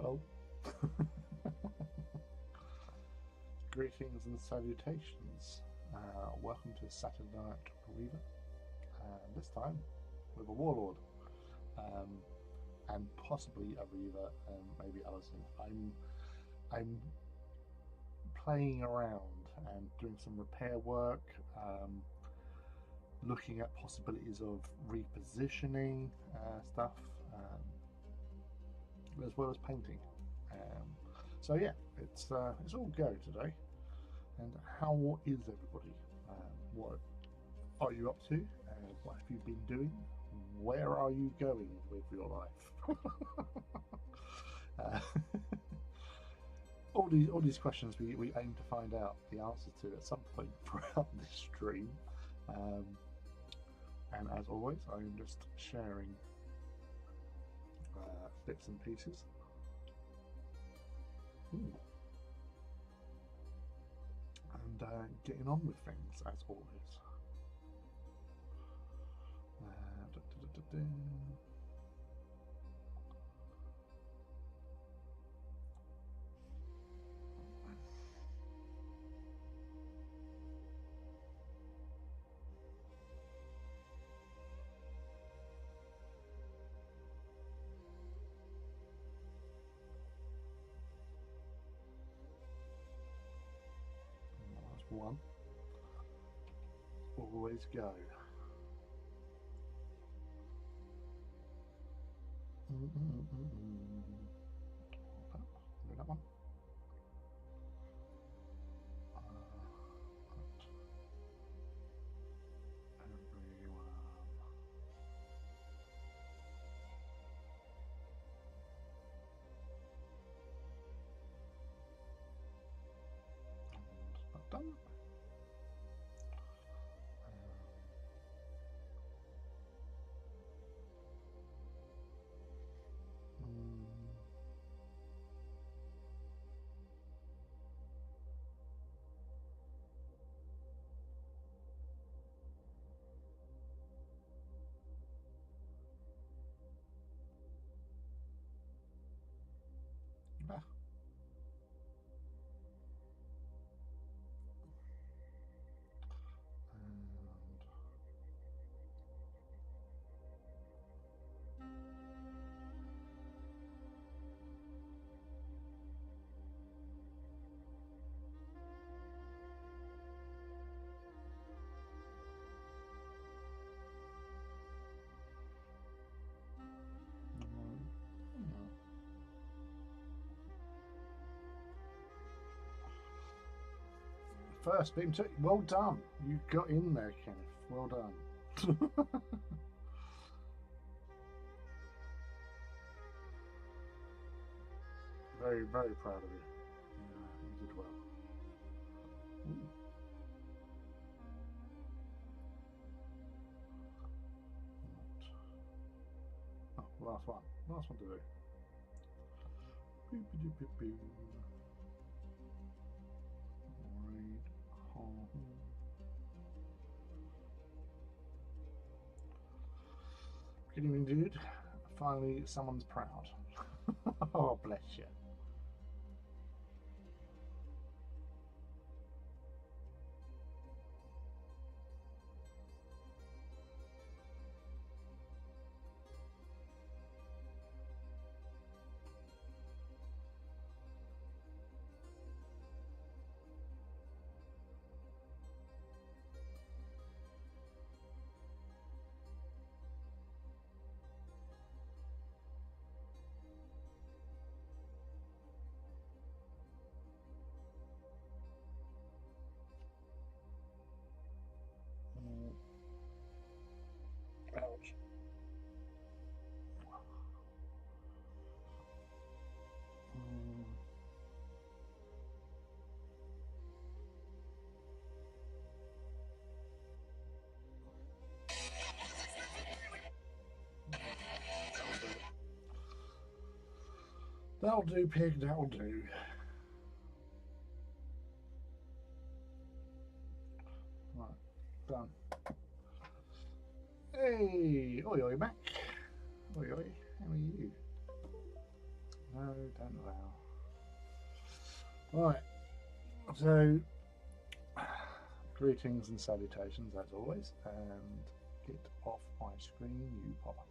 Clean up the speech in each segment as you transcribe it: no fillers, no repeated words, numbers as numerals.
Hello. Greetings and salutations. Welcome to Saturday Night Reaver. This time with a Warlord. And possibly a Reaver and maybe Allison. I'm playing around and doing some repair work, looking at possibilities of repositioning stuff, as well as painting. So yeah, it's all go today. And how is everybody? What are you up to? What have you been doing? Where are you going with your life? uh, all these questions we aim to find out the answers to at some point throughout this stream. And as always, I am just sharing bits and pieces. And getting on with things as always. That's one. Always go. That one. Done. Ah. First beam to well done. You got in there, Kenneth. Well done. Very, very proud of you. Yeah, you did well. Ooh. Oh, last one. Last one to do. Boop-a-doop-a-boo. Good evening, dude. Finally, someone's proud. Oh, bless you. Ouch. That'll do, pig, that'll do. Right, done. Hey, oi oi, Mac. Oi oi, how are you? No, don't allow. Right, so greetings and salutations as always, and get off my screen, you pop up.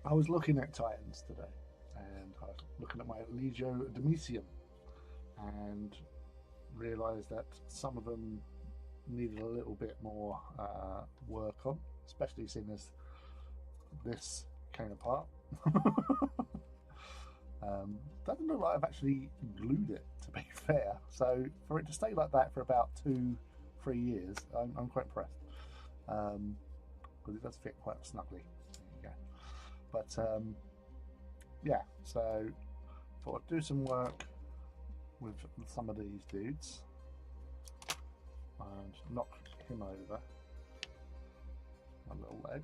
I was looking at Titans today, and I was looking at my Legio Domitium, and realised that some of them needed a little bit more work on, especially seeing as this came apart. Doesn't look like I've actually glued it, to be fair. So for it to stay like that for about 2-3 years, I'm quite impressed. Because it does fit quite snugly. There you go. But yeah, so thought I'd do some work with some of these dudes and knock him over. My little leg.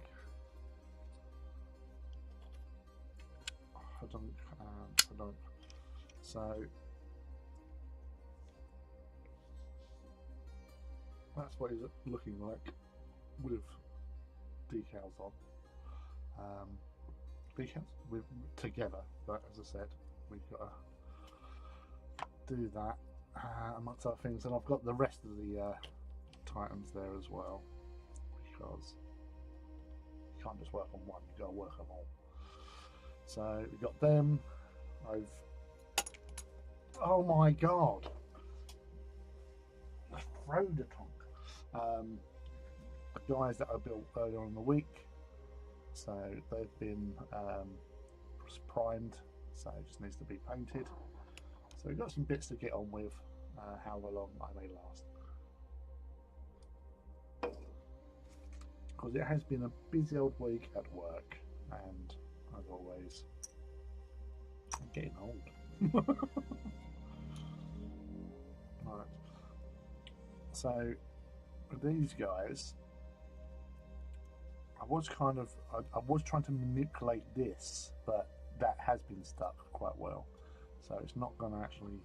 I don't. So that's what he's looking like with decals on. Decals with together, but as I said, we've got to do that amongst other things, and I've got the rest of the Titans there as well, because you can't just work on one, you've got to work on all. So we've got them. Oh my god, the Frodotonk. Guys that I built earlier in the week, so they've been primed, so it just needs to be painted. So we've got some bits to get on with, however long I may last. Because it has been a busy old week at work, and as always, I'm getting old. Right. So these guys, I was trying to manipulate this, but that has been stuck quite well, so it's not going to actually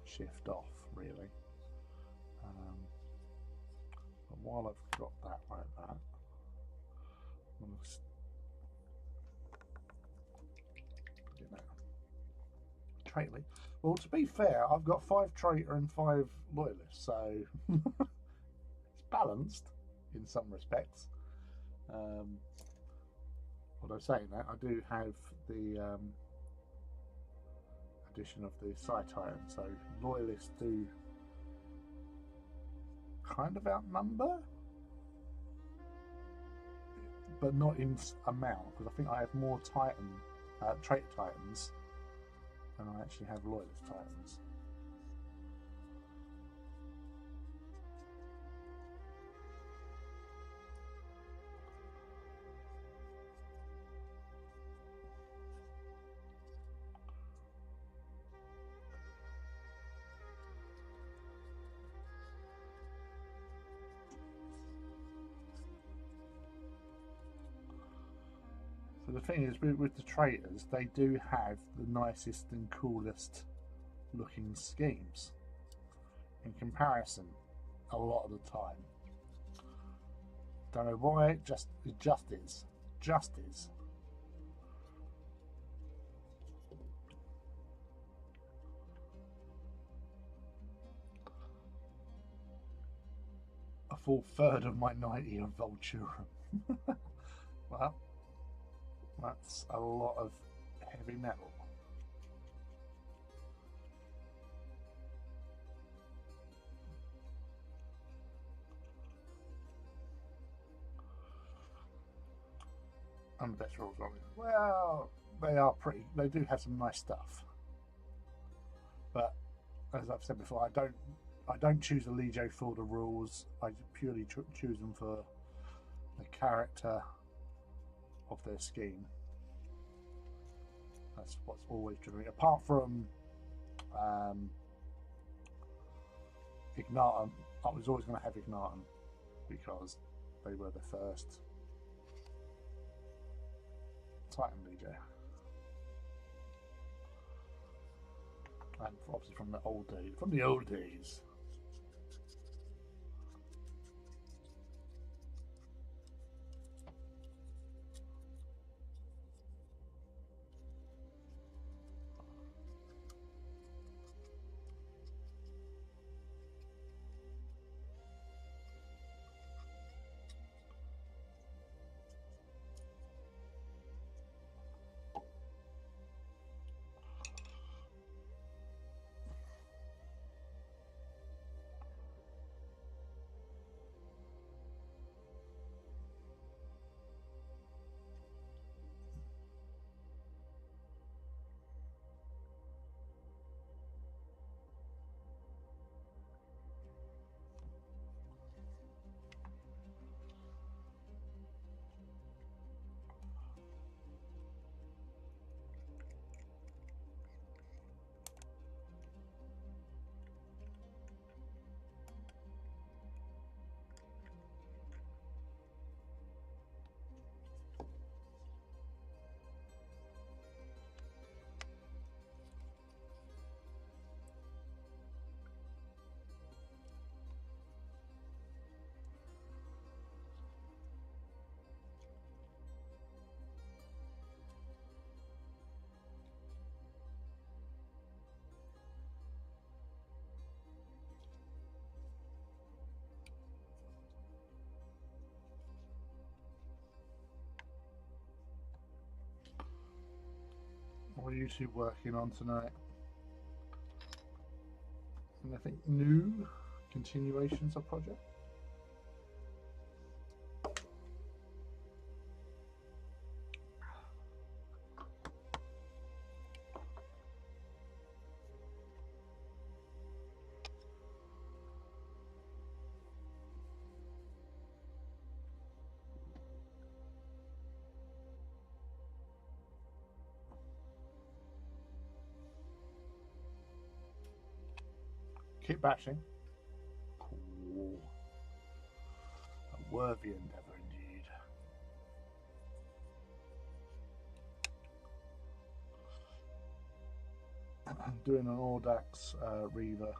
shift off really. But while I've got that like that, I'm going to Traitor. Well, to be fair, I've got 5 traitor and 5 loyalists, so it's balanced in some respects. Although saying that, I do have the addition of the Side Titan, so loyalists do kind of outnumber, but not in amount, because I think I have more traitor Titans than I actually have loyalist Titans. So the thing is, with the traitors, they do have the nicest and coolest looking schemes in comparison a lot of the time. Don't know why, it just is. Just is. A full third of my 90 of Volturum. Well, that's a lot of heavy metal. And the best rules, well, they do have some nice stuff. But as I've said before, I don't choose the Legio for the rules. I purely choose them for the character of their scheme. That's what's always driven me. Apart from Ignatum, I was always going to have Ignatum because they were the first Titan Legio, and obviously from the old days. What are you two working on tonight? Anything new? Continuations of project? Keep batching. Cool. A worthy endeavour indeed. Doing an Audax Reaver.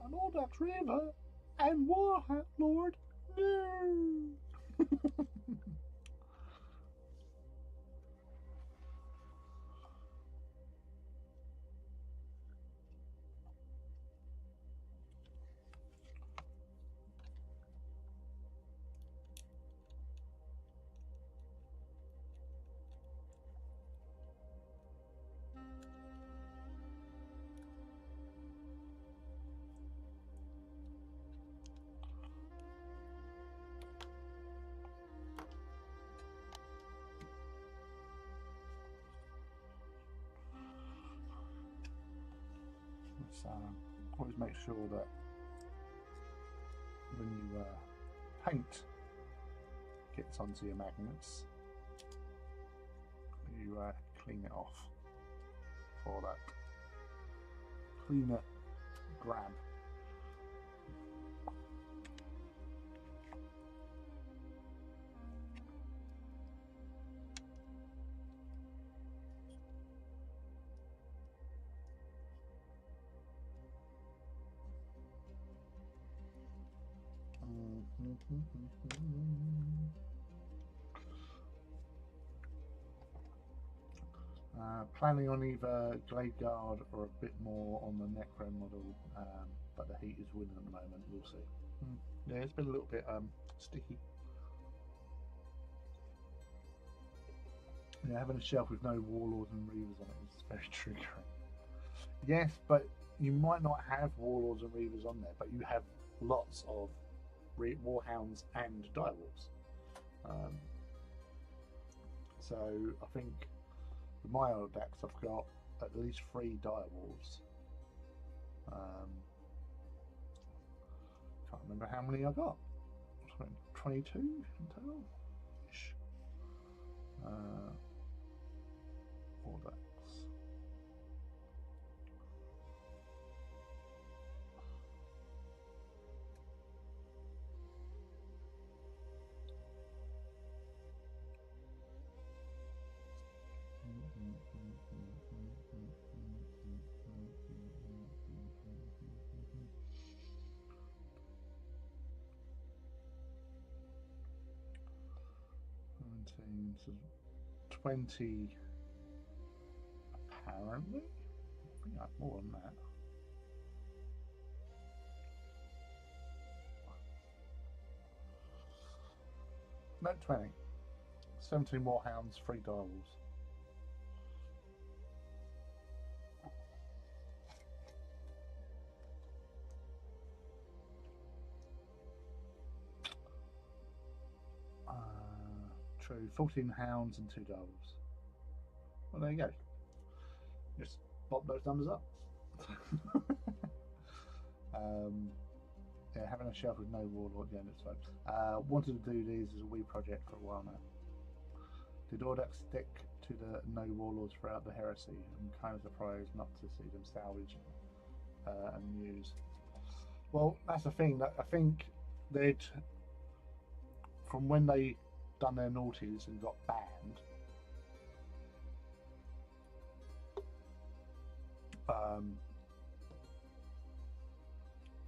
An Audax Reaver and Warhat Lord? No! Always make sure that when you paint gets onto your magnets, you clean it off for that cleaner grab. Planning on either Glade Guard or a bit more on the Necro model, but the heat is winning at the moment. We'll see. Yeah, it's been a little bit sticky. Yeah, having a shelf with no Warlords and Reavers on it is very triggering. Yes, but you might not have Warlords and Reavers on there, but you have lots of Warhounds and Direwolves. So I think with my old decks, I've got at least 3 Direwolves. Can't remember how many I got. 22 in total. All decks. So 20 apparently. I think I have more than that. No, 20. 17 Warhounds, 3 Direwolves. True, 14 Hounds and 2 Direwolves. Well, there you go. Just pop those numbers up. Yeah, having a shelf with no Warlord, yeah, that's fine. Wanted to do these as a wee project for a while now. Did Audax stick to the no Warlords throughout the Heresy? I'm kind of surprised not to see them salvage and use. Well, that's the thing. That I think they'd, from when they done their naughties and got banned,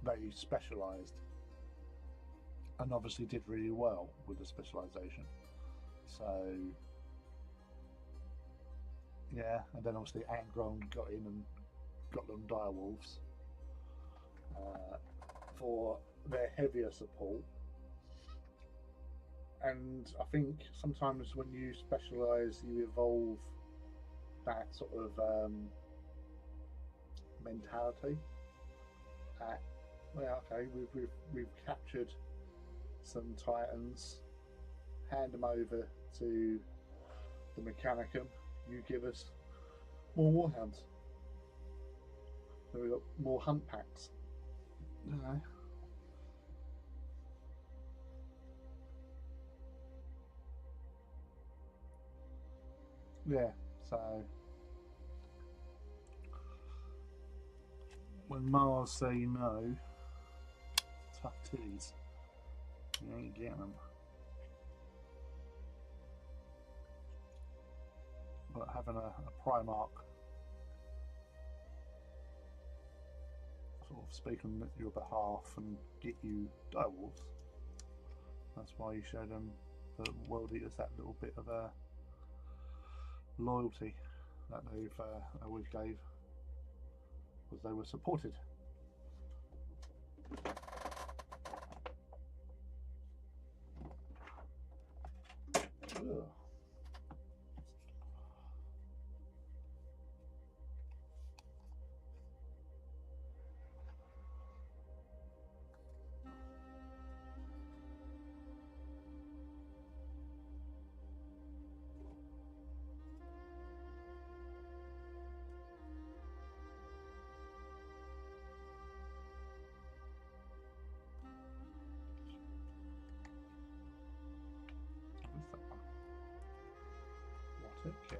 they specialised and obviously did really well with the specialisation. So yeah, and then obviously Angron got in and got them Direwolves for their heavier support. And I think sometimes when you specialize, you evolve that sort of mentality. At, well, okay, we've captured some titans, hand them over to the Mechanicum. You give us more warhounds. So we've got more hunt packs. You know. Yeah, so when Mars say no, tough titties, you ain't getting them. But having a Primarch sort of speak on your behalf and get you direwolves, that's why you showed them the World Eaters that little bit of a loyalty that they've always gave, because they were supported. Ugh. What a guess.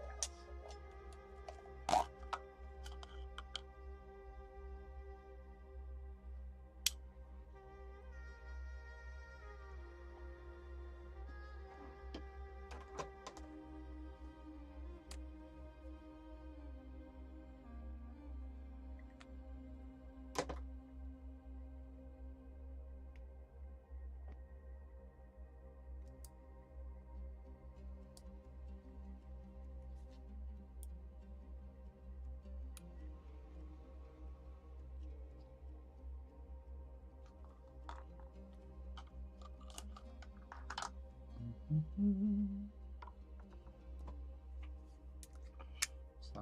So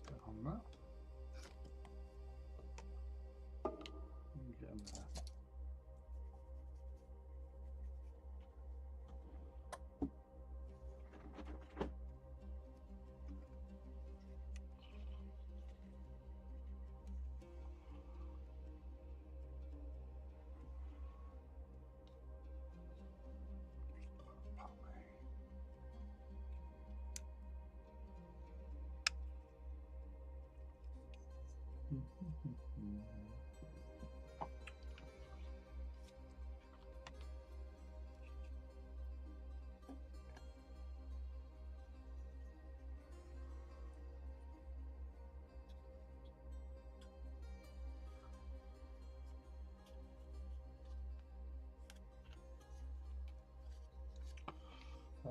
stay on that. Get in there.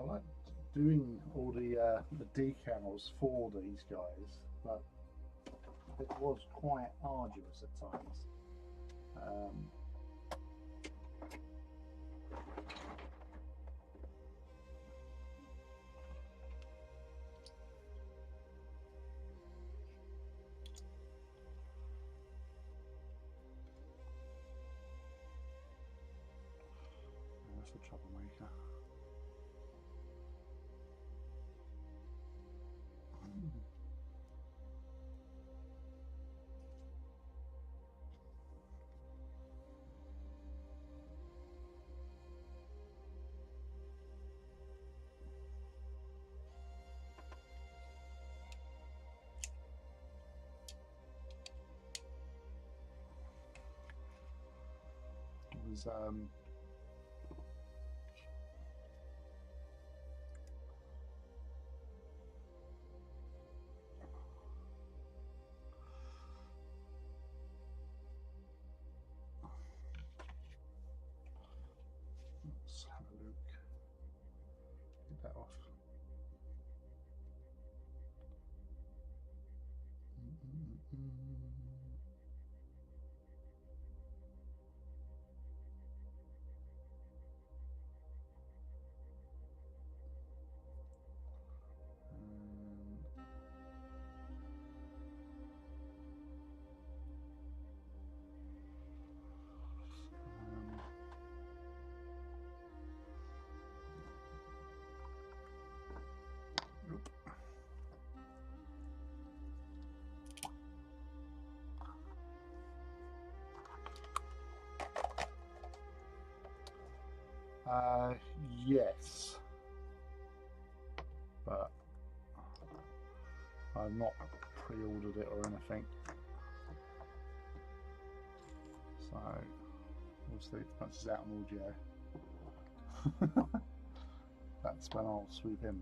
I like doing all the decals for these guys, but it was quite arduous at times. That's a troublemaker. It was let's have a look. Get that off. Yes, but I've not pre-ordered it or anything, so we'll see if much is out on audio. That's when I'll swoop in.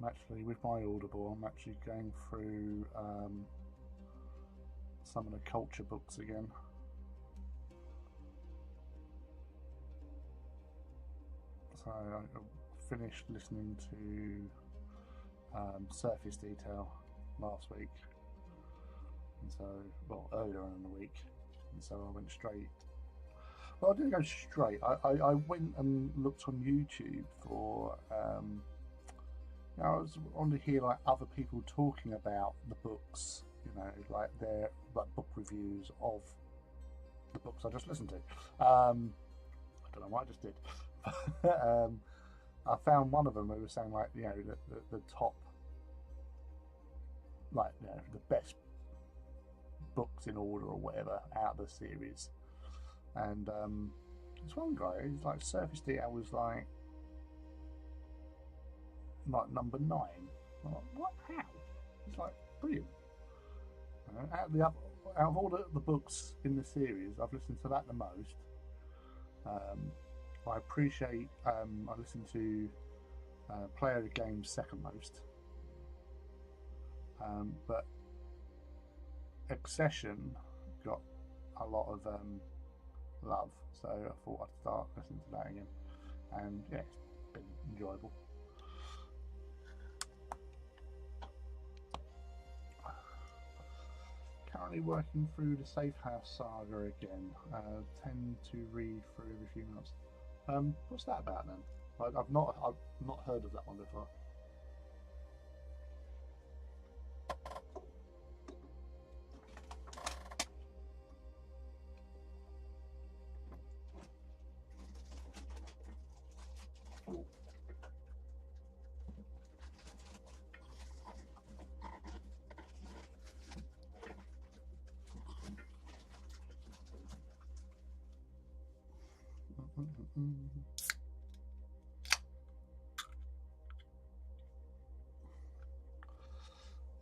I'm actually, with my Audible, I'm actually going through some of the culture books again. So I finished listening to Surface Detail last week, and so, well, earlier on in the week, and so I went straight. Well, I didn't go straight. I went and looked on YouTube for. I was on to hear like other people talking about the books, you know, like their like book reviews of the books I just listened to. don't know why I just did. I found one of them who was saying like, you know, the top, like, you know, the best books in order or whatever out of the series, and this one guy, he's like Surface Detail was like number 9. I'm like, what? How? It's like brilliant. Out of all the books in the series, I've listened to that the most. I appreciate. I listen to Player of the Game second most, but Accession got a lot of love, so I thought I'd start listening to that again, and yeah, it's been enjoyable. Currently working through the Safe House saga again. Tend to read through every few months. What's that about then? I've not heard of that one before.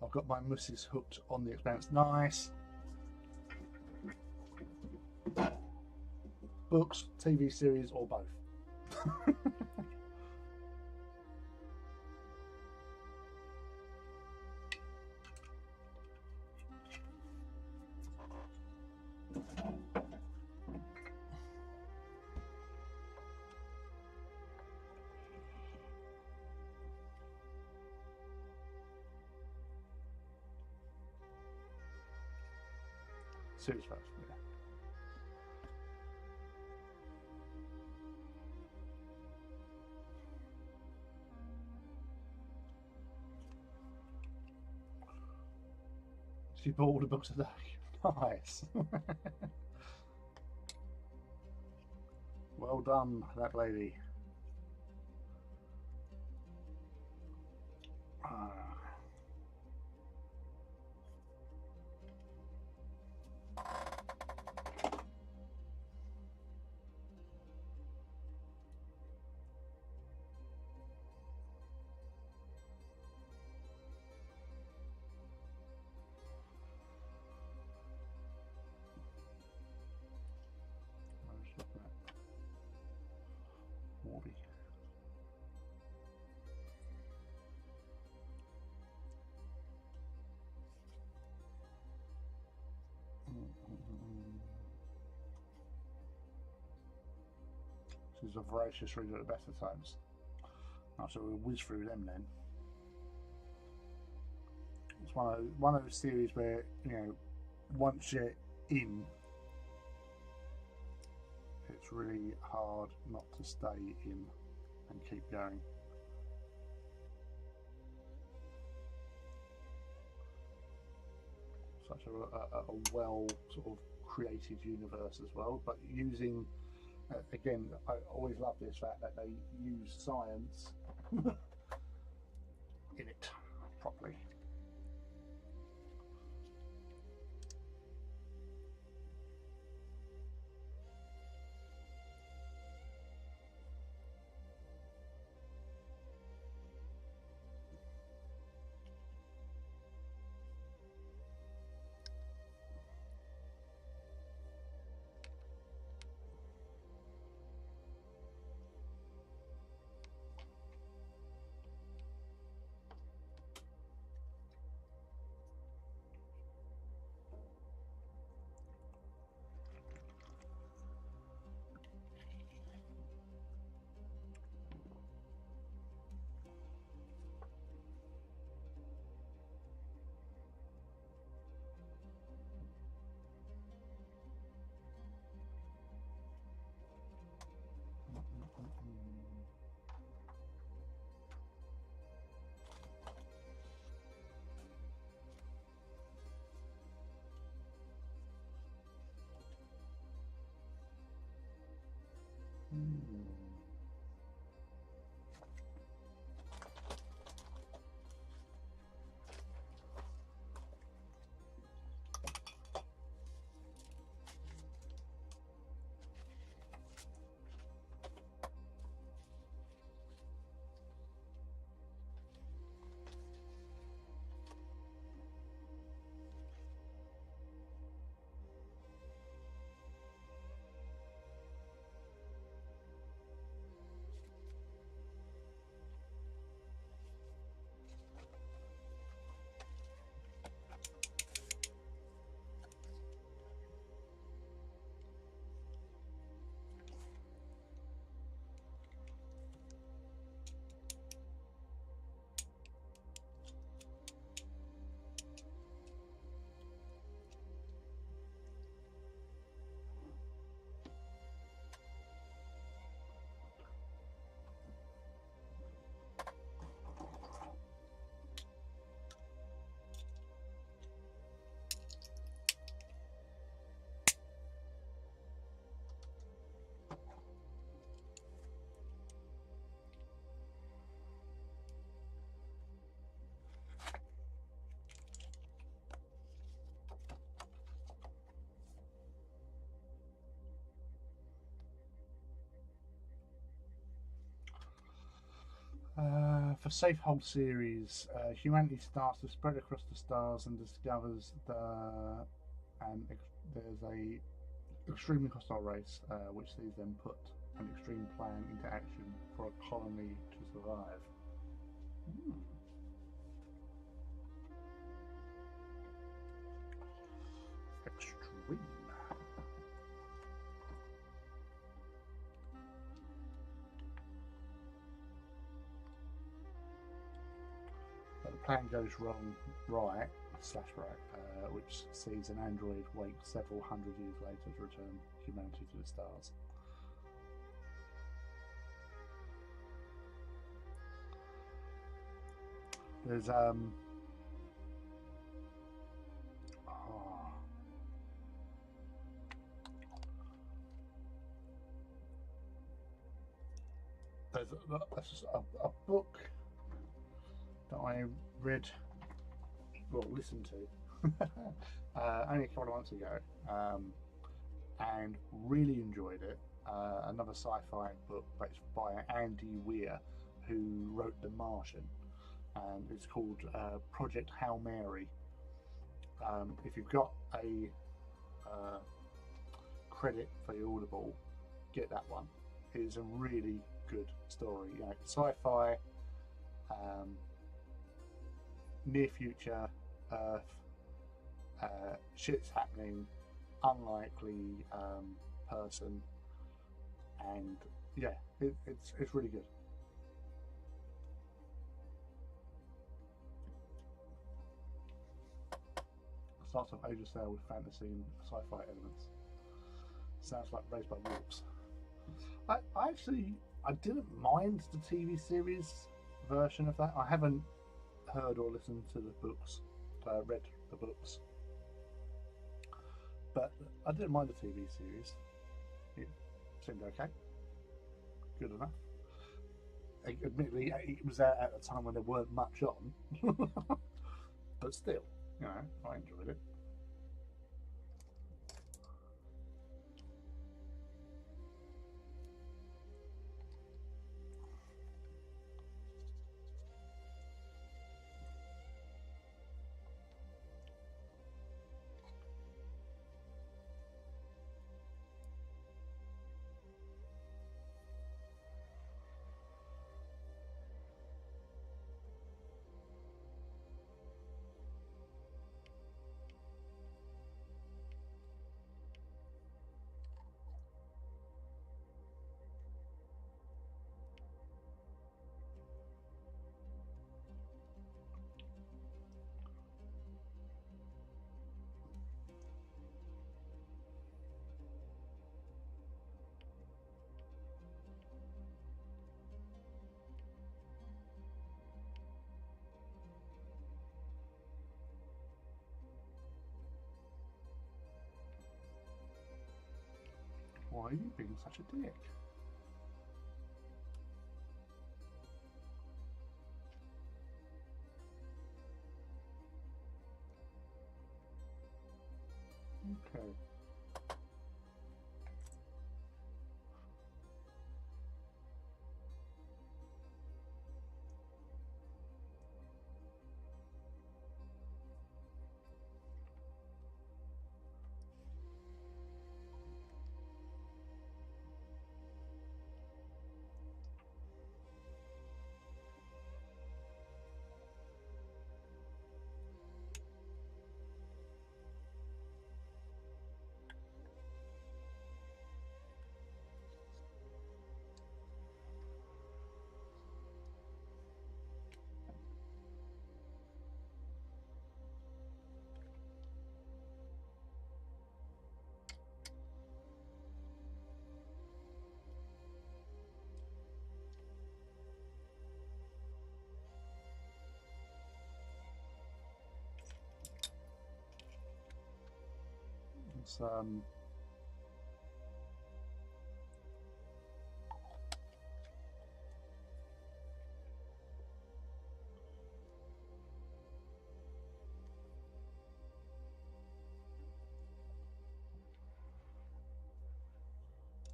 I've got my missus hooked on The Expanse. Nice. Books, TV series, or both. Series first, yeah. She bought all the books today. Nice. Well done, that lady. Warby. She's a voracious reader at the best of times. So we'll whiz through them then. It's one of those series where, you know, once you're in, it's really hard not to stay in and keep going. Such a well sort of created universe as well, but using again, I always love this fact that they use science in it properly. For Safehold series, humanity starts to spread across the stars and discovers there's a extremely hostile race, which sees them put an extreme plan into action for a colony to survive. Extreme. But the plan goes right, which sees an android wait several hundred years later to return humanity to the stars. There's a book that I read, well, listened to only a couple of months ago, and really enjoyed it. Another sci-fi book, but it's by Andy Weir, who wrote The Martian, and it's called Project Hail Mary. If you've got a credit for the Audible, get that one. It's a really good story. You know, sci-fi, near future Earth, shit's happening, unlikely person, and yeah, it's really good. Starts off Age of Sail with fantasy and sci-fi elements. Sounds like Raised by Wolves. I didn't mind the TV series version of that. I haven't heard or listened to the books, read the books, but I didn't mind the TV series. It seemed okay, good enough. Admittedly, it was out at a time when there weren't much on, but still, you know, I enjoyed it. Why are you being such a dick? Okay. It's let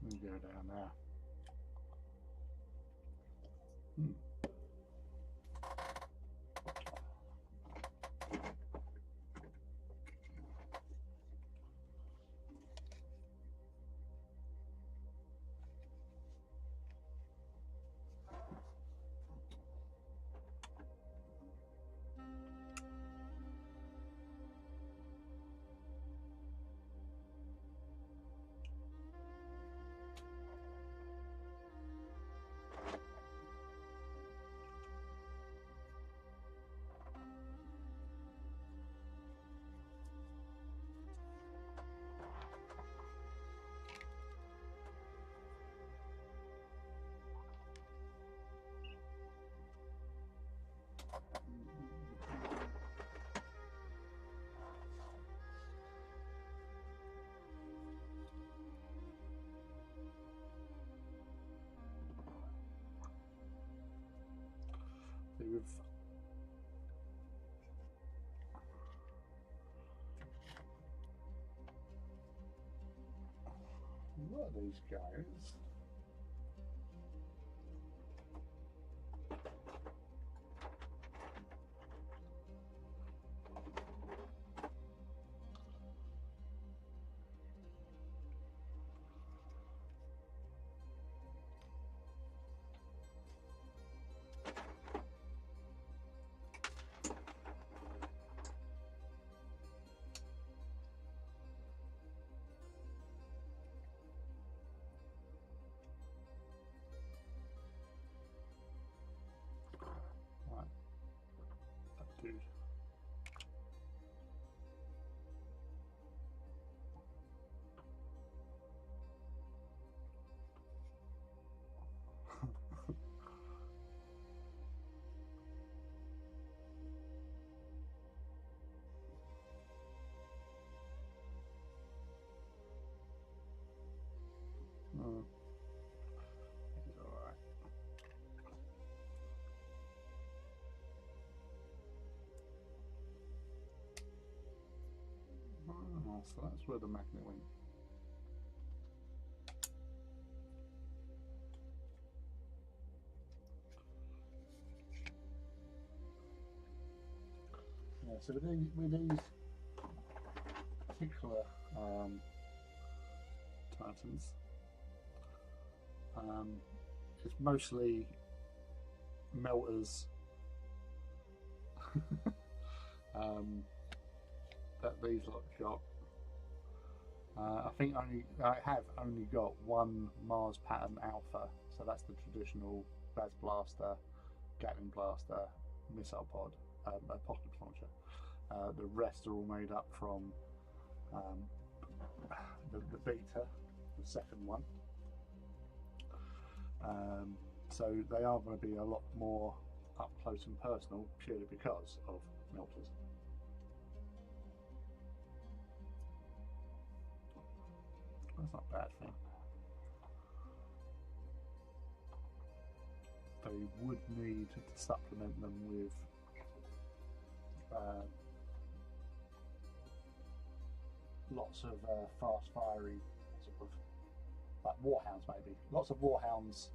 me go down there. With what are these guys? Right, that dude. He's all right. Oh, so that's where the magnet went. Yeah, so with these particular Titans, it's mostly melters that these lot got. I think I have only got one Mars pattern alpha, so that's the traditional Baz Blaster, Gatling Blaster, missile pod, apocalypse launcher. The rest are all made up from the beta, the second one. So they are going to be a lot more up close and personal purely because of melters. That's not a bad thing. They would need to supplement them with lots of fast firing sort of like warhounds, maybe lots of warhounds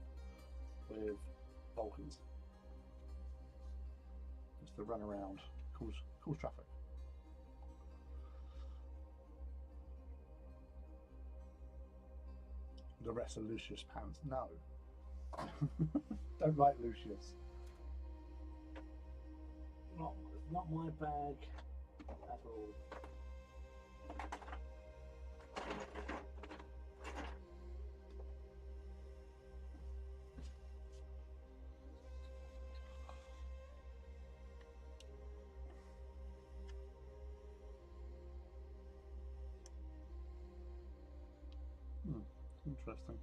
with Vulcans just to run around, cause traffic. The rest of Lucius pants. No. Don't like Lucius. Not my bag at all. Interesting.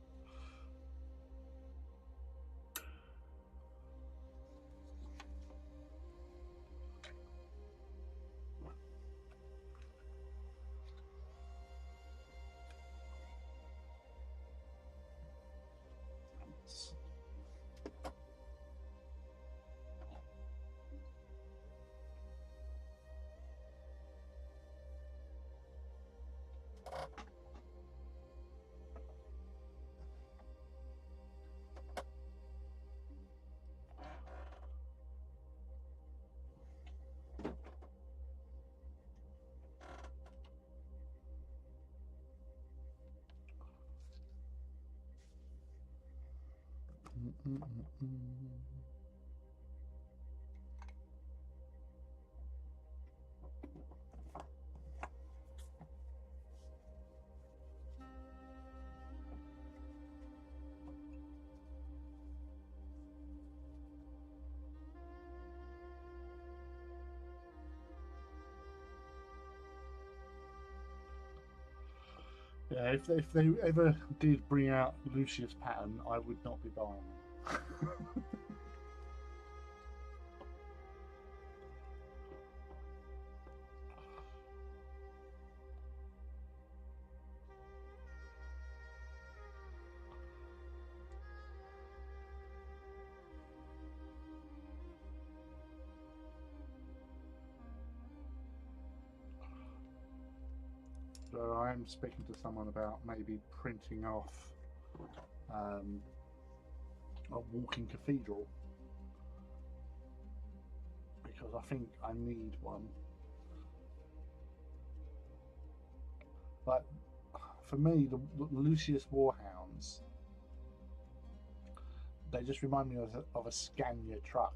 Yeah, if they ever did bring out Lucius Pattern, I would not be buying them. So I'm speaking to someone about maybe printing off a walking cathedral, because I think I need one. But for me, the Lucius Warhounds, they just remind me of a Scania truck.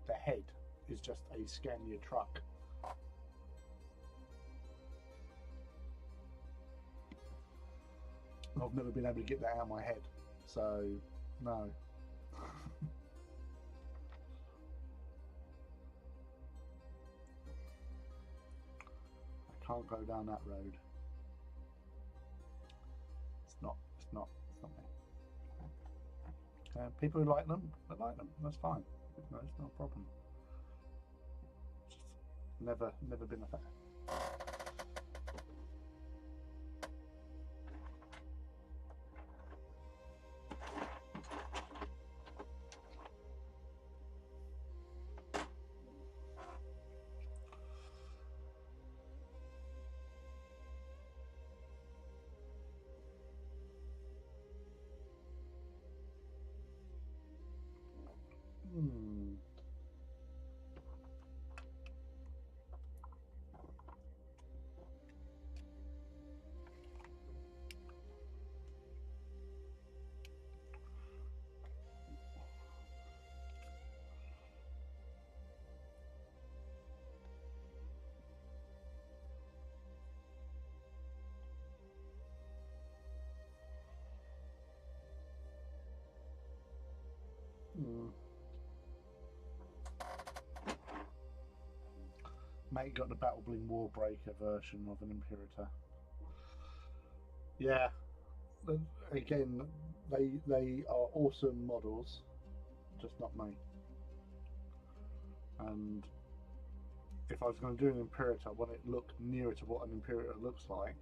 The head is just a Scania truck. I've never been able to get that out of my head, so no. I can't go down that road. It's not me. People who like them, they like them. That's fine. No, it's not a problem. Just never been a fan. Mate got the Battle Bling Warbreaker version of an Imperator. Yeah, again, they are awesome models, just not me. And if I was going to do an Imperator, I want it to look nearer to what an Imperator looks like.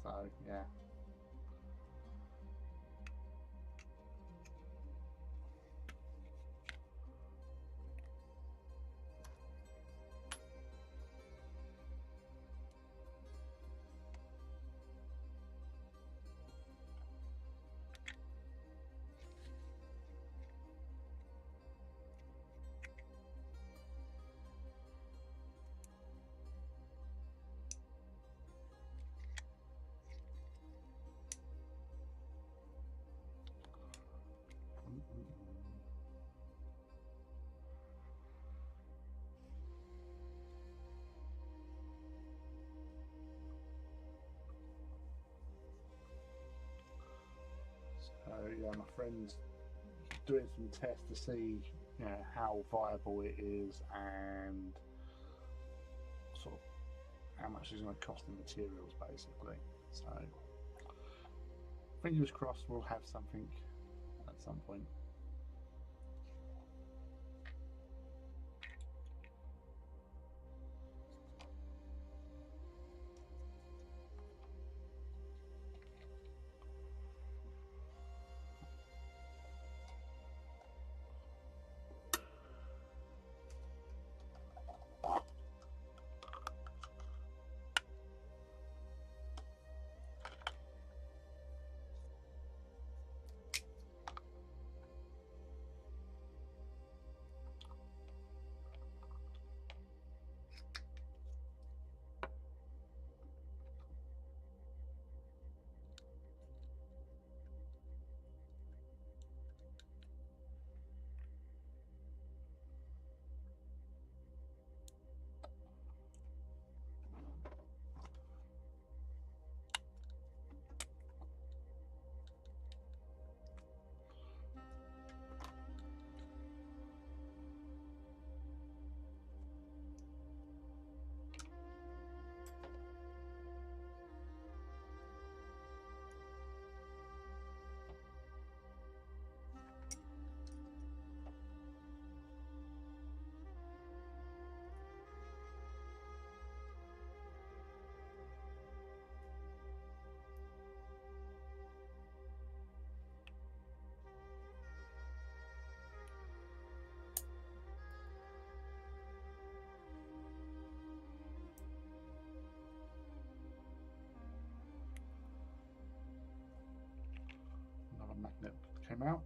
So yeah. yeah, my friend's doing some tests to see, you know, how viable it is and sort of how much it's going to cost in materials, basically. So fingers crossed, we'll have something at some point. Another magnet came out.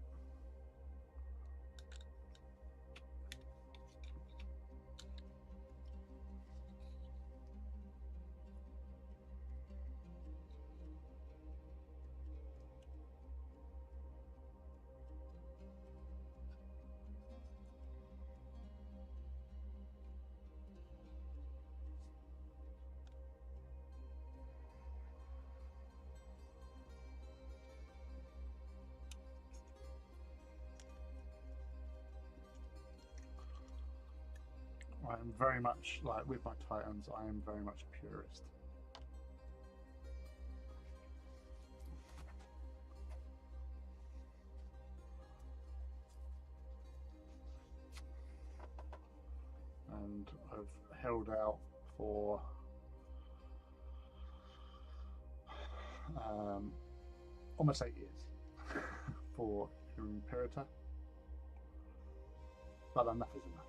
I am very much, like with my Titans, I am very much a purist. And I've held out for almost 8 years for Imperator, but enough is enough.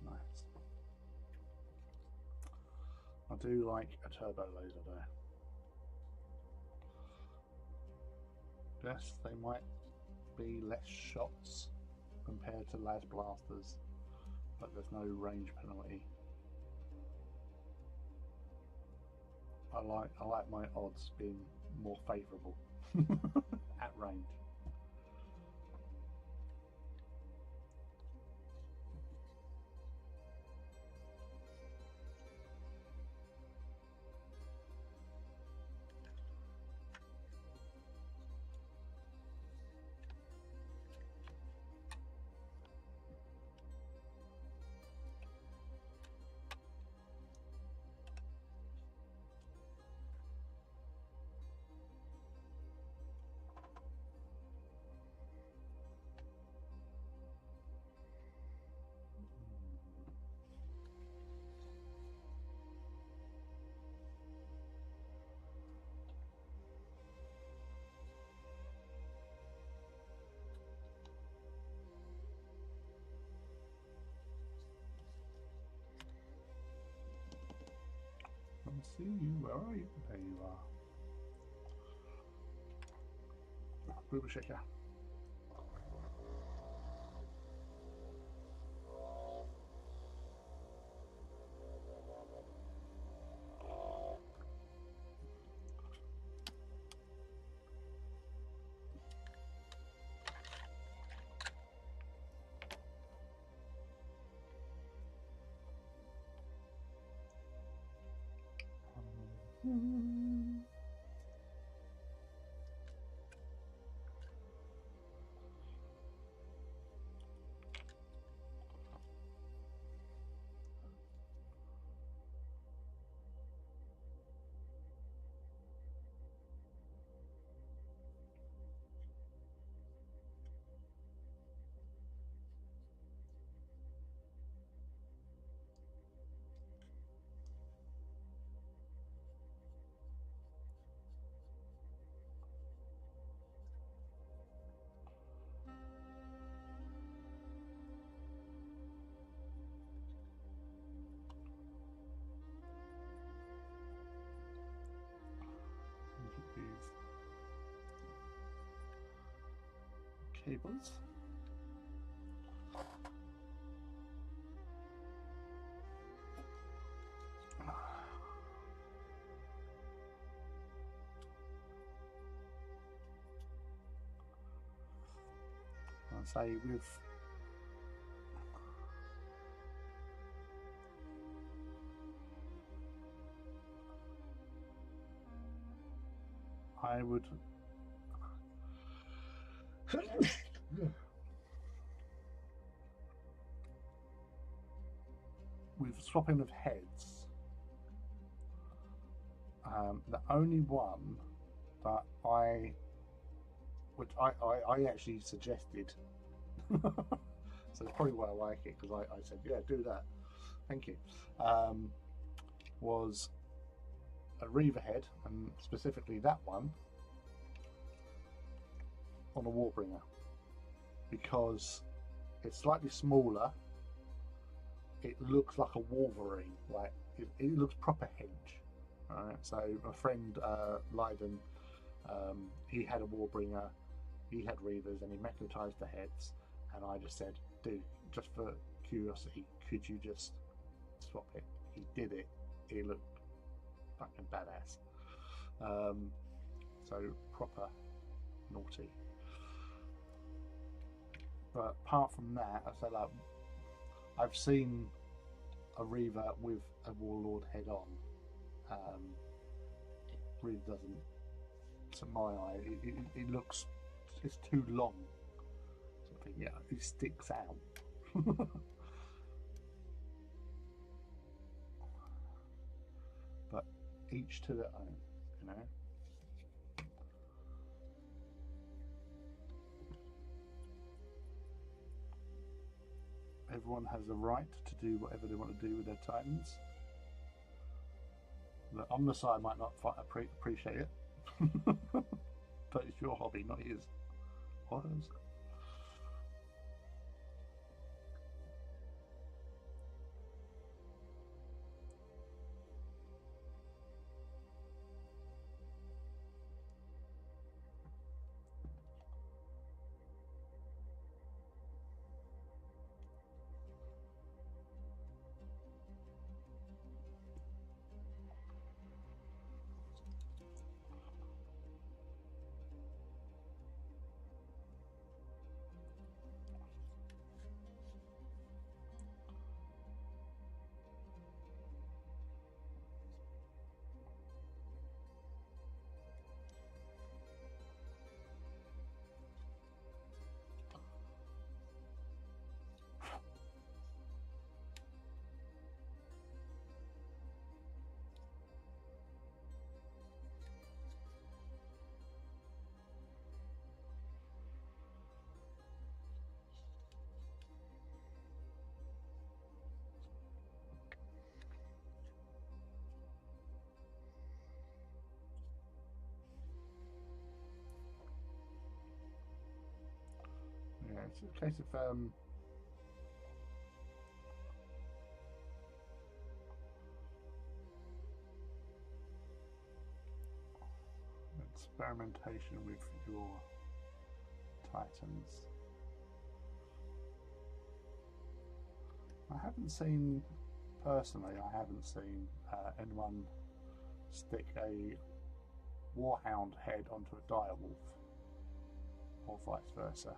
Nice. I do like a turbo laser there. Yes, they might be less shots compared to las blasters, but there's no range penalty. I like my odds being more favourable at range. see you. Where are you? There you are. Booba Shaker. Cables. I'll say I would with swapping of heads, the only one that I actually suggested, so it's probably why I like it, because I said, yeah, do that, thank you, was a Reaver head, and specifically that one on a Warbringer, because it's slightly smaller. It looks like a Wolverine, like it looks proper hench. Right, so my friend Leiden, he had a Warbringer, he had Reavers, and he magnetized the heads, and I just said, dude, just for curiosity, could you just swap it? He did it. It looked fucking badass. So proper naughty. But apart from that, I say, like, I've seen a Reaver with a Warlord head on. It really doesn't, to my eye, it looks, it's too long. So I think, yeah, it sticks out. But each to their own, you know. Everyone has the right to do whatever they want to do with their Titans. The Omnissiah might not appreciate it, but it's your hobby, not his. What is it? Yeah, it's a case of experimentation with your Titans. I haven't seen, personally, I haven't seen anyone stick a Warhound head onto a Direwolf, or vice versa.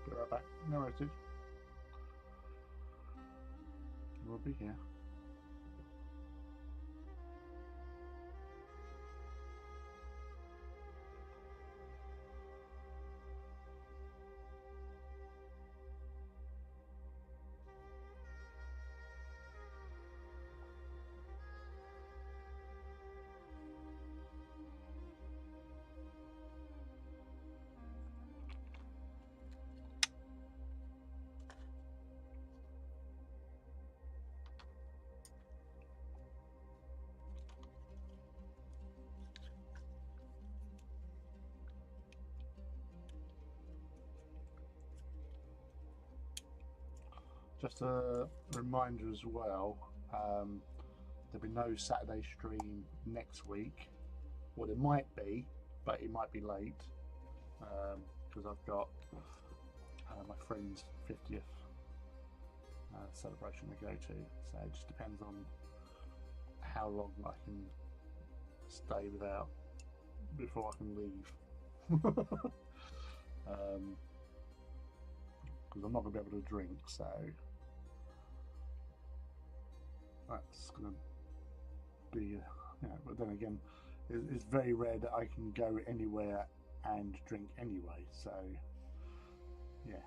Be right back. No worries, dude. We'll be here. Just a reminder as well, there'll be no Saturday stream next week. Well, there might be, but it might be late because I've got my friend's 50th celebration to go to. So it just depends on how long I can stay without before I can leave. Because I'm not going to be able to drink, so that's going to be, but then again, it's very rare that I can go anywhere and drink anyway, so yeah,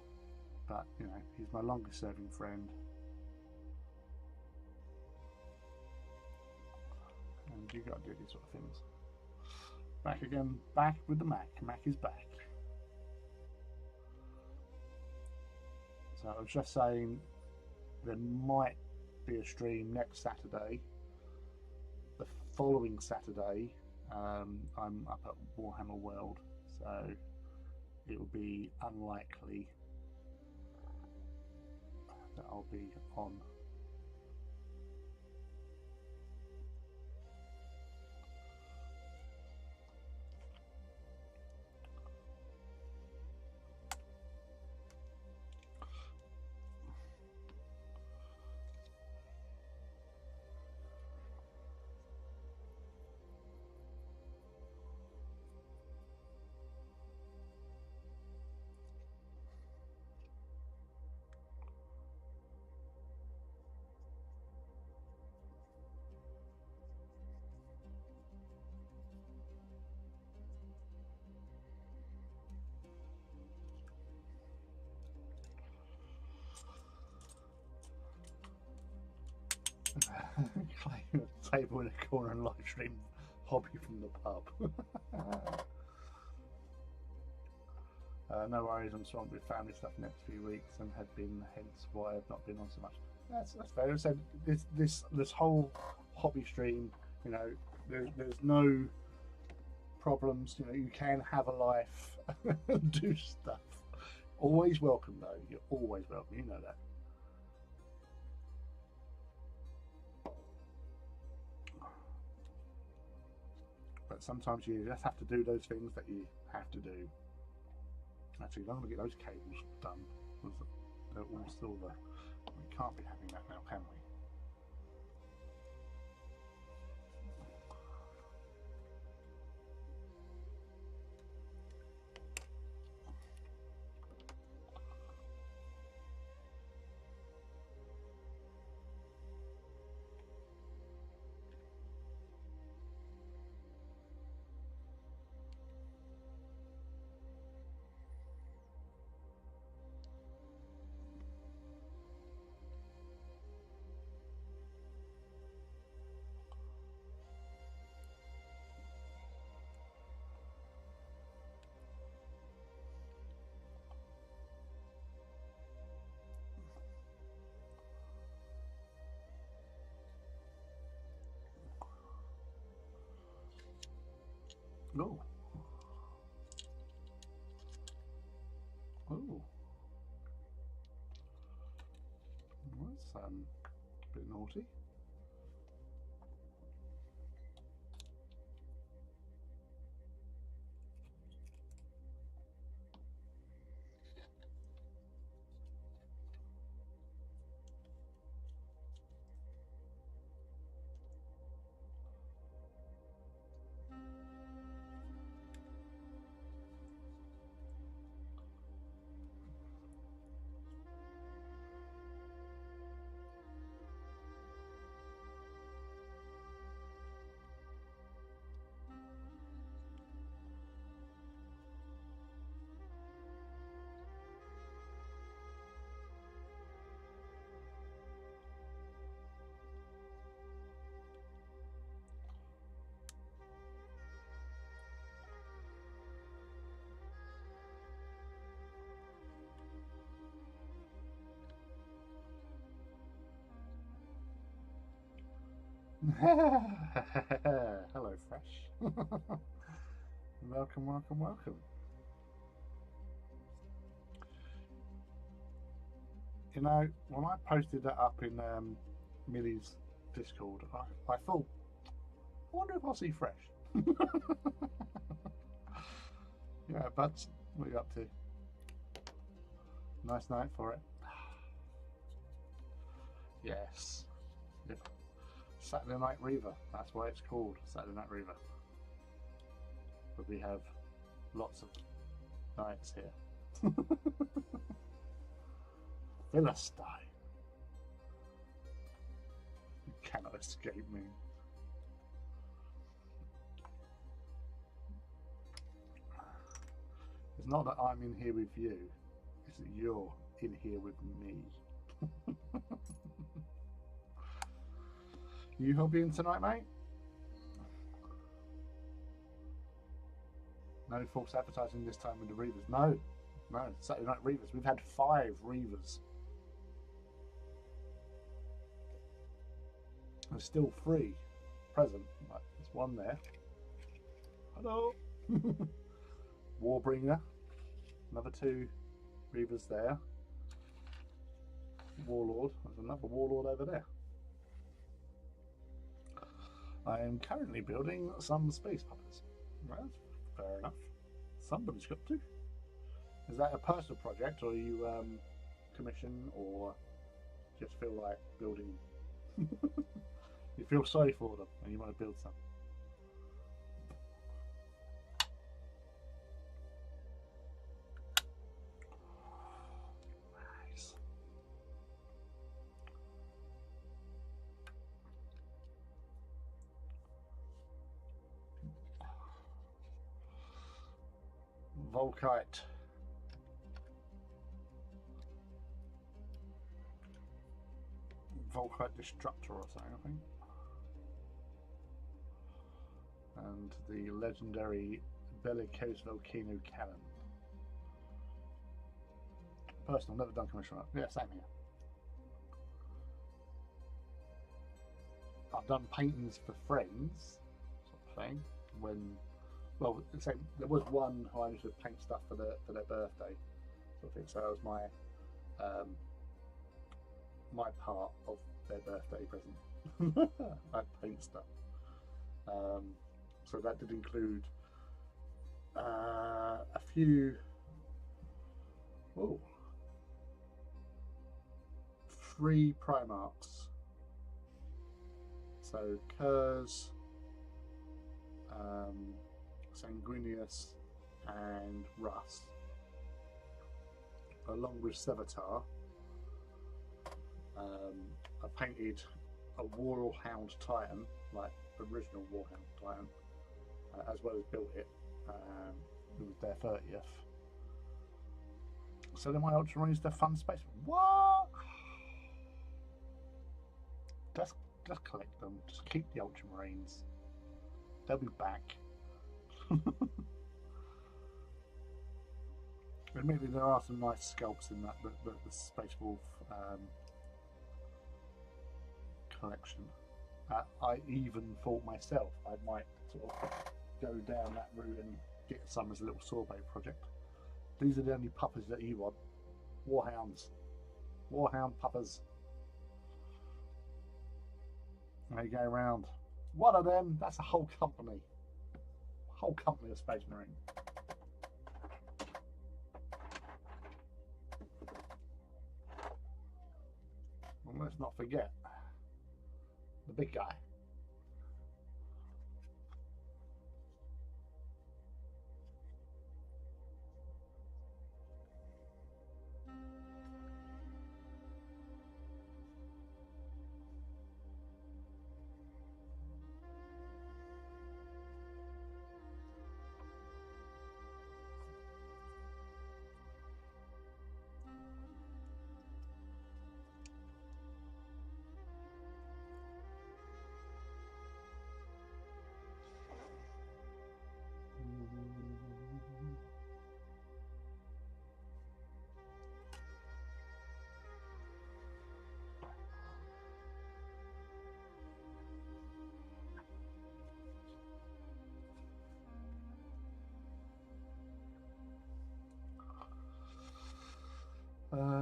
but he's my longest serving friend, and you got to do these sort of things. Back again, back with the Mac. Mac is back. So I was just saying there might be a stream next Saturday. The following Saturday, I'm up at Warhammer World, so it will be unlikely that I'll be on. Table in a corner and live stream hobby from the pub. No worries, I'm swamped with family stuff next few weeks and have been, hence why I've not been on so much. That's fair. So this whole hobby stream, there's no problems. You can have a life and do stuff. Always welcome though. You're always welcome. You know that. But sometimes you just have to do those things that you have to do. Actually, I'm going to get those cables done. They're all silver. We can't be having that now, can we? Oh. Oh. That's a bit naughty. Hello, Fresh. Welcome, welcome, welcome. You know, when I posted that up in Millie's Discord, I thought, I wonder if I'll see Fresh. Yeah, but what are you up to? Nice night for it. Yes. Yep. Saturday Night Reaver. That's why it's called Saturday Night Reaver. But we have lots of nights here. Philistine. You cannot escape me. It's not that I'm in here with you, it's that you're in here with me. You hobbying tonight, mate? No false advertising this time with the Reavers. No, no, Saturday Night Reavers. We've had 5 Reavers. There's still 3 present. Like, there's one there. Hello. Warbringer. Another 2 Reavers there. Warlord. There's another Warlord over there. I am currently building some space puppets. Well, fair enough. Somebody's got to. Is that a personal project, or are you commission, or just feel like building? You feel sorry for them and you want to build some. Nice. Volkite. Volkite Destructor or something, I think. And the legendary Bellicose Volcano Cannon. Personal, never done commission work. Yeah, same here. I've done paintings for friends, sort of thing. When, well, there was one who I used to paint stuff for their birthday, sort of thing. So that was my my part of their birthday present. I'd paint stuff. So that did include a few. Oh, 3 Primarchs. So Kurz, Sanguinius, and Russ, along with Sevatar. I painted a Warhound Titan, like original Warhound Titan, as well as built it. It was their 30th. So then my Ultramarines, their fun space. What? Just collect them. Just keep the Ultramarines. They'll be back. Admittedly, there are some nice sculpts in that the Space Wolf collection. I even thought myself I might sort of go down that route and get some as a little sorbet project. These are the only puppers that you want. Warhounds. Warhound puppers. And they go around. One of them, that's a whole company. Whole company of Space Marine. And let's not forget the big guy.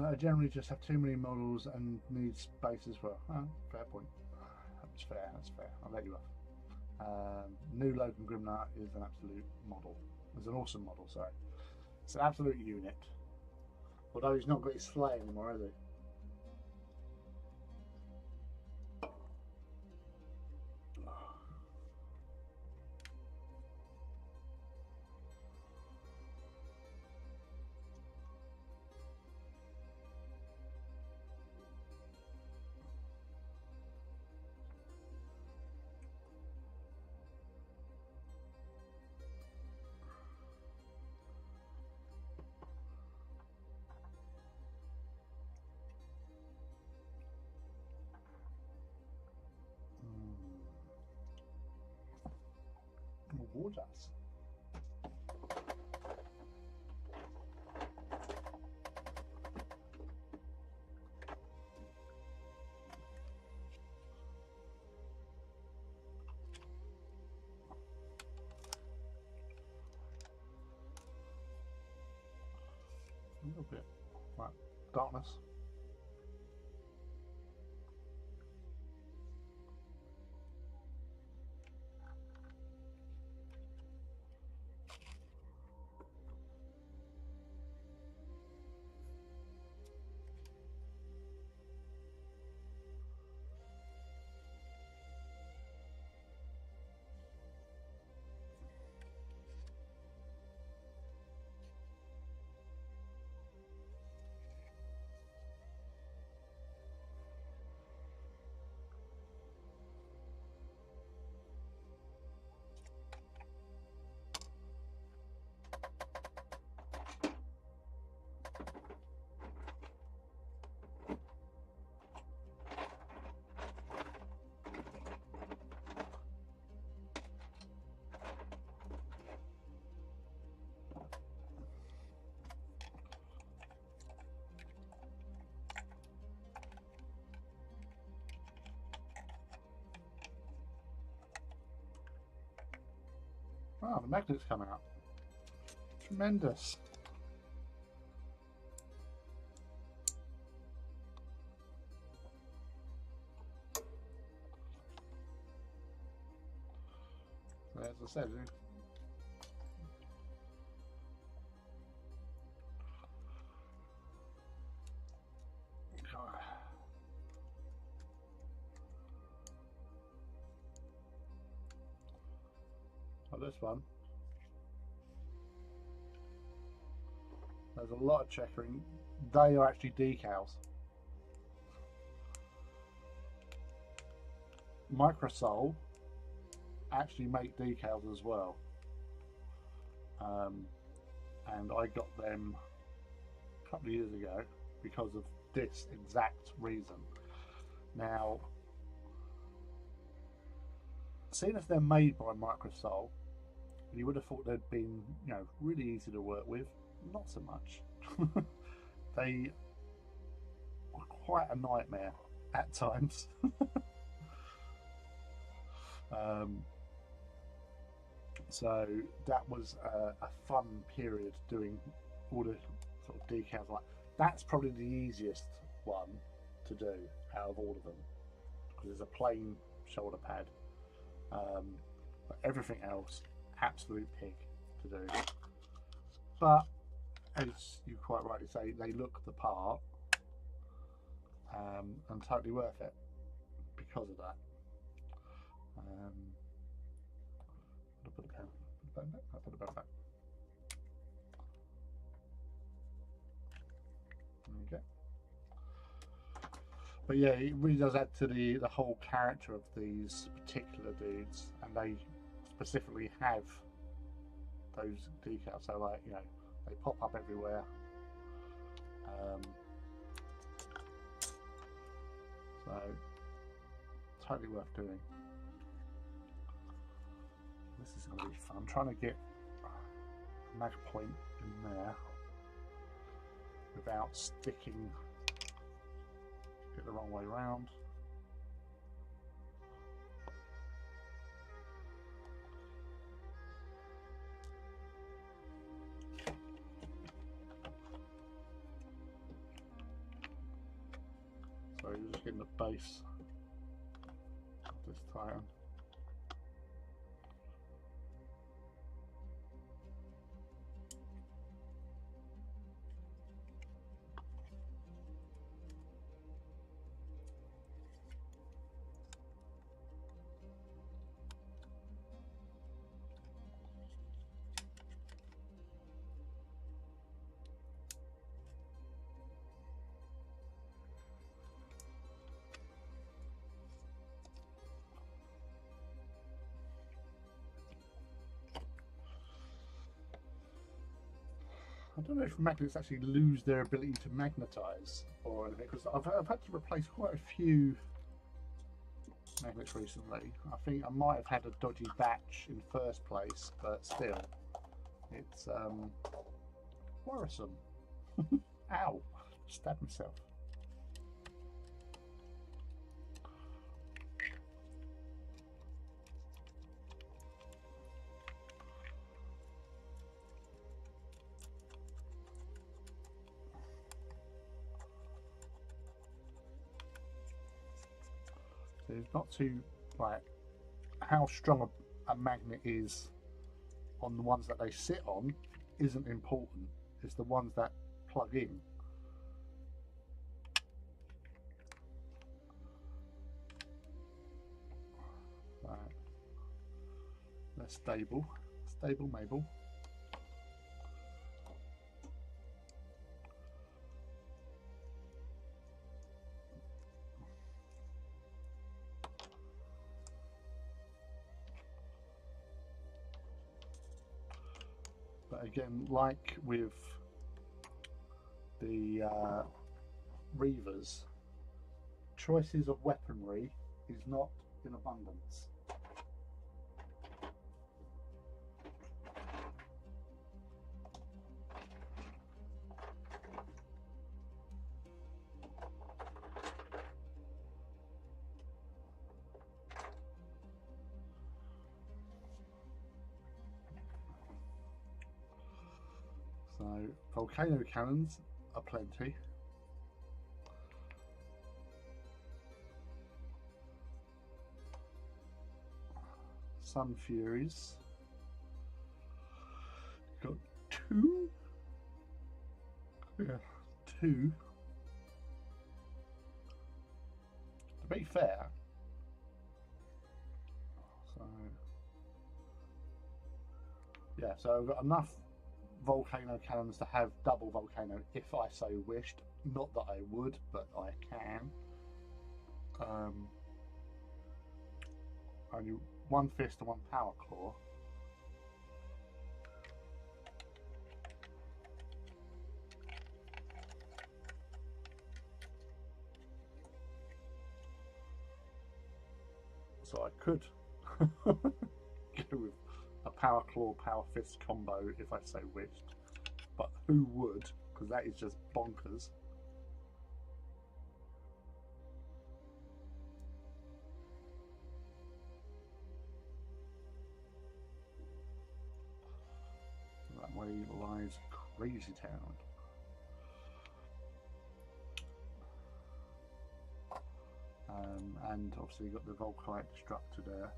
I generally just have too many models and need space as well. Oh, fair point. That's fair, that's fair. I'll let you off. New Logan Grimnar is an absolute model. It's an awesome model, sorry. It's an absolute unit. Although he's not got his sleigh anymore, has he? Waters. A little bit. Right, darkness. Wow, the magnet's coming up. Tremendous. So as I said, this one, there's a lot of checkering. They are actually decals. Microsol actually make decals as well, and I got them a couple of years ago because of this exact reason. Now, seeing as they're made by Microsol, you would have thought they'd been, you know, really easy to work with. Not so much. They are quite a nightmare at times. So that was a fun period doing all the sort of decals. Like that's probably the easiest one to do out of all of them because it's a plain shoulder pad. But everything else, absolute pig to do. But as you quite rightly say, they look the part, and totally worth it because of that. I'll put the pen. I'll put the pen back. There you go. But yeah, it really does add to the whole character of these particular dudes, and they specifically have those decals. So like, you know, they pop up everywhere. So totally worth doing. This is going to be fun. I'm trying to get a mag point in there without sticking it the wrong way around. So you're just getting the base of this Titan. I don't know if magnets actually lose their ability to magnetize or anything, because I've had to replace quite a few magnets recently. I think I might have had a dodgy batch in first place, but still, it's worrisome. Ow! Stabbed myself. So it's not too, like, how strong a magnet is on the ones that they sit on isn't important. It's the ones that plug in. Right. They're stable. Stable Mabel. But again, like with the Reavers, choices of weaponry is not in abundance. So volcano cannons are plenty. Sun Furies. Got two. Yeah, two. To be fair, so yeah, so I've got enough volcano cannons to have double volcano if I so wished. Not that I would, but I can. Only one fist and one power claw. So I could go with a power claw, power fist combo if I so wished. But who would? Because that is just bonkers. way lies Crazy Town. And obviously you've got the Volkite Destructor there.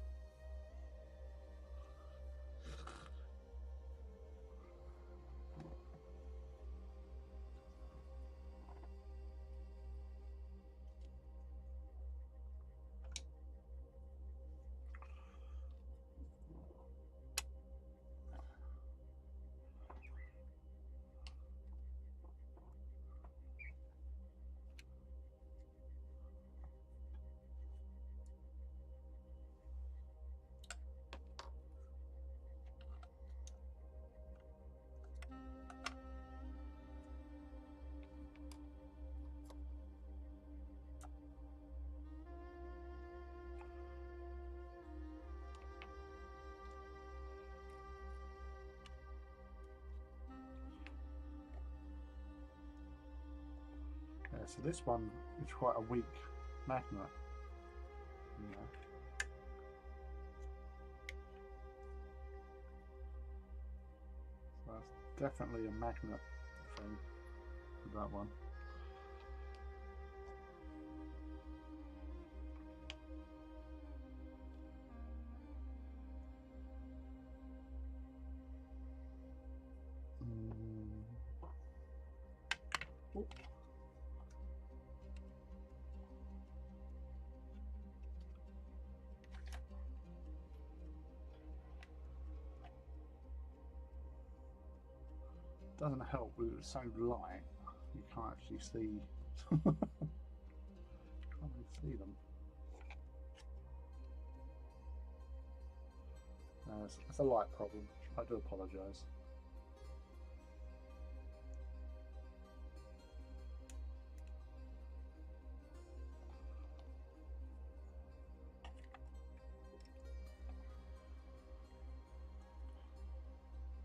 So this one is quite a weak magnet. Yeah. So that's definitely a magnet thing with that one. Oh. Doesn't help with it's so light you can't actually see can't really see them. It's a light problem. I do apologise.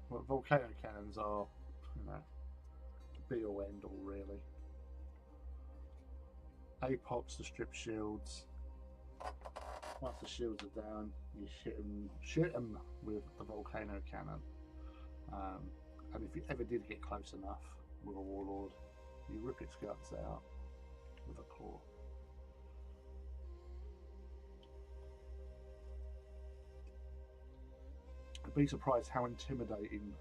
Well, volcano cannons are, you know, the be all end all really. Apox to strip shields. Once the shields are down, you shoot them with the volcano cannon. And if you ever did get close enough with a warlord, you rip its guts out with a claw. I'd be surprised how intimidating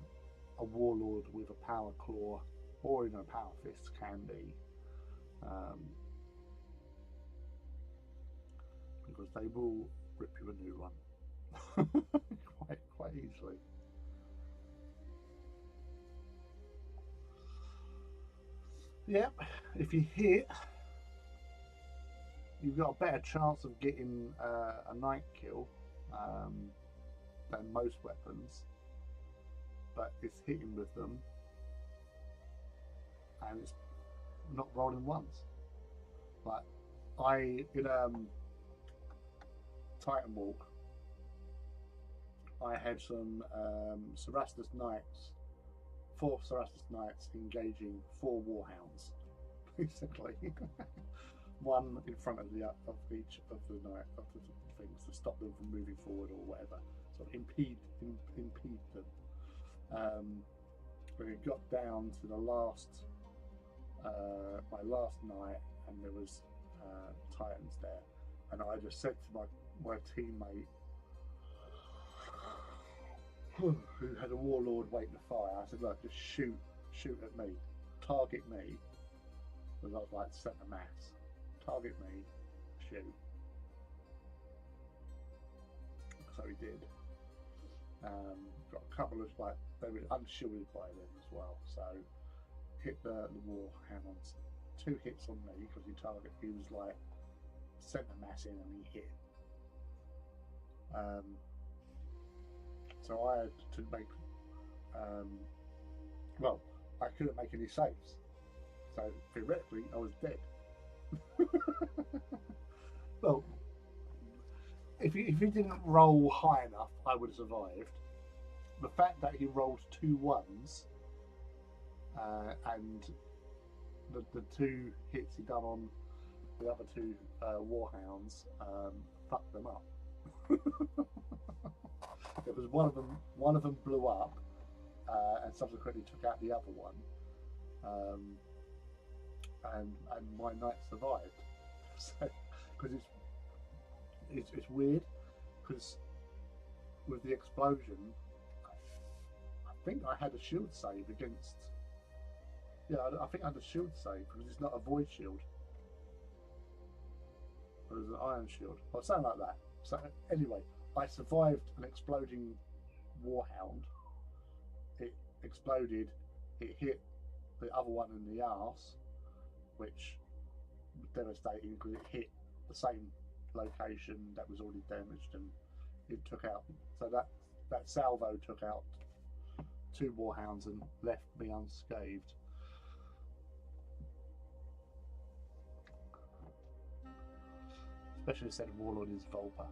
a warlord with a power claw or in a power fist can be. Because they will rip you a new one quite easily. Yep, if you hit, you've got a better chance of getting a night kill than most weapons, but it's hitting with them and it's not rolling once. Like in Titan Walk, I had some Cerastus Knights, 4 Cerastus Knights engaging 4 Warhounds, basically. One in front of each of the things to stop them from moving forward or whatever, sort of impede them. When it got down to the last, my last night, and there was Titans there, and I just said to my teammate, who had a warlord waiting to fire, I said, look, just shoot at me, target me, because I was like centre mass, target me, shoot. So he did. Got a couple of, like, they were unshielded by them as well, so hit the warhounds. 2 hits on me because he was like centre massing and he hit. So I had to make, well, I couldn't make any saves. So theoretically, I was dead. Well, if he didn't roll high enough, I would have survived. The fact that he rolled 2 1s and the 2 hits he done on the other 2 warhounds fucked them up. It was one of them blew up, and subsequently took out the other one, um, and my knight survived. So, because it's weird, because with the explosion, I think I had a shield save against. Yeah, I think I had a shield save because it's not a void shield. It was an iron shield or something like that. So anyway, I survived an exploding warhound. It exploded. It hit the other one in the arse, which was devastating because it hit the same location that was already damaged, and it took out. So that salvo took out 2 warhounds and left me unscathed. Especially instead of Warlord is Volpa.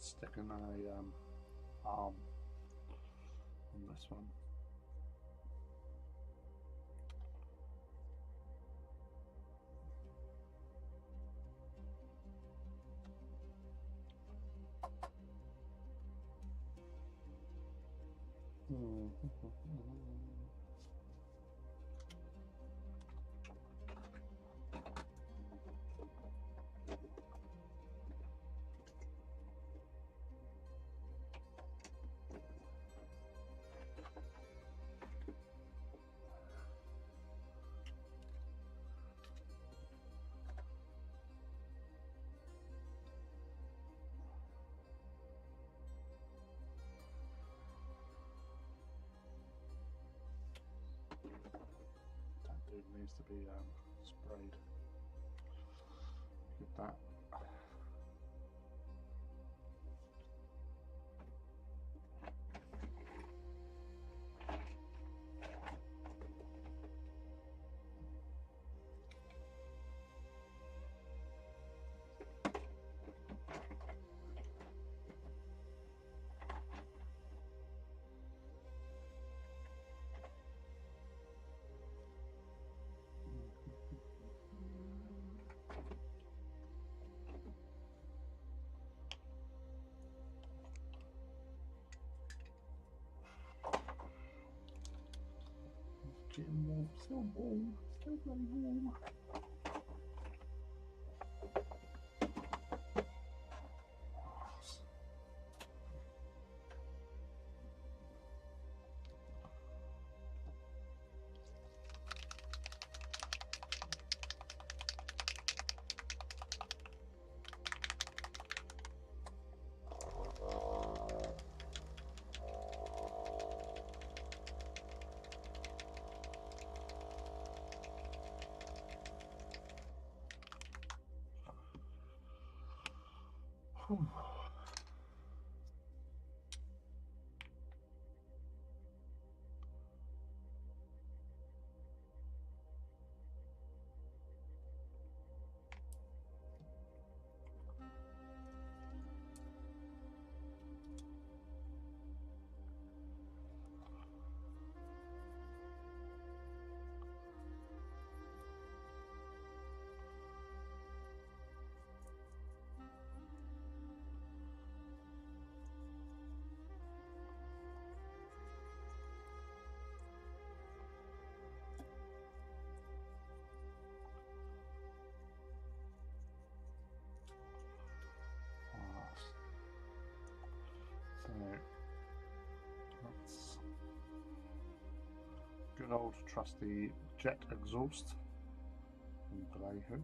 Sticking a arm on this one. Needs to be sprayed with that. Getting warm, still warm, still bloody warm. Whew. So that's good old trusty jet exhaust from Vallejo.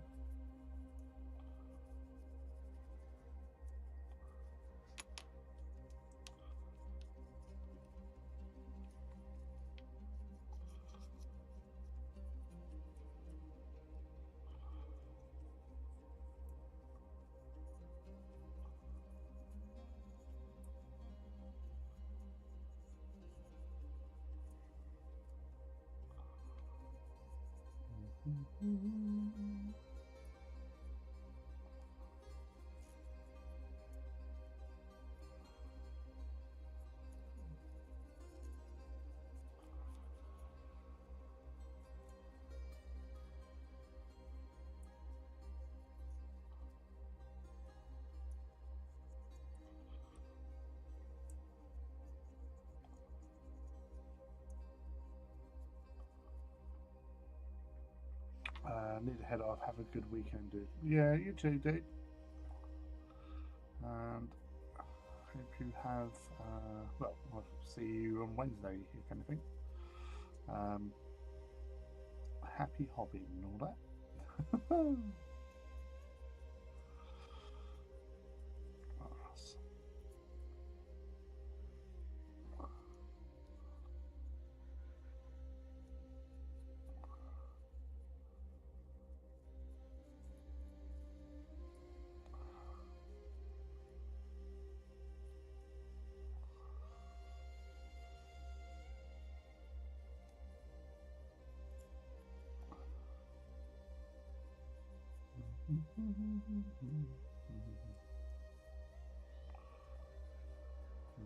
Need to head off. Have a good weekend, dude. Yeah, you too, dude. And hope you have. Well, I'll see you on Wednesday, if anything. Happy hobbying and all that.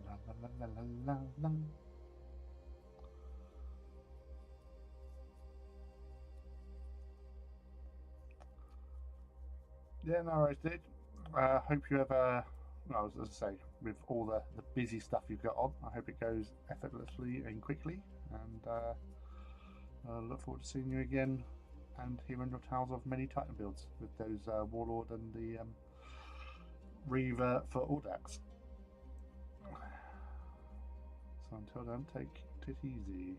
La la la la la la. Yeah, no worries, dude. Hope you have well, as I say, with all the busy stuff you've got on, I hope it goes effortlessly and quickly. And I look forward to seeing you again and hearing your tales of many Titan builds with those Warlord and the Reaver for Audax. So until then, take it easy.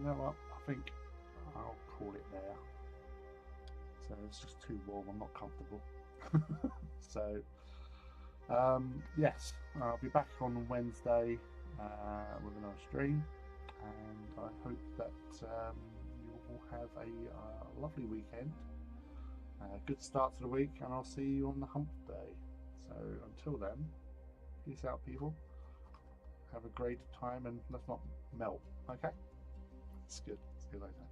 you know what? I think I'll call it there. So it's just too warm. I'm not comfortable. So yes, I'll be back on Wednesday with another stream, and I hope that you all have a lovely weekend. Good start to the week, and I'll see you on the hump day. So until then, peace out, people. Have a great time, and let's not melt. Okay, it's good. See you later.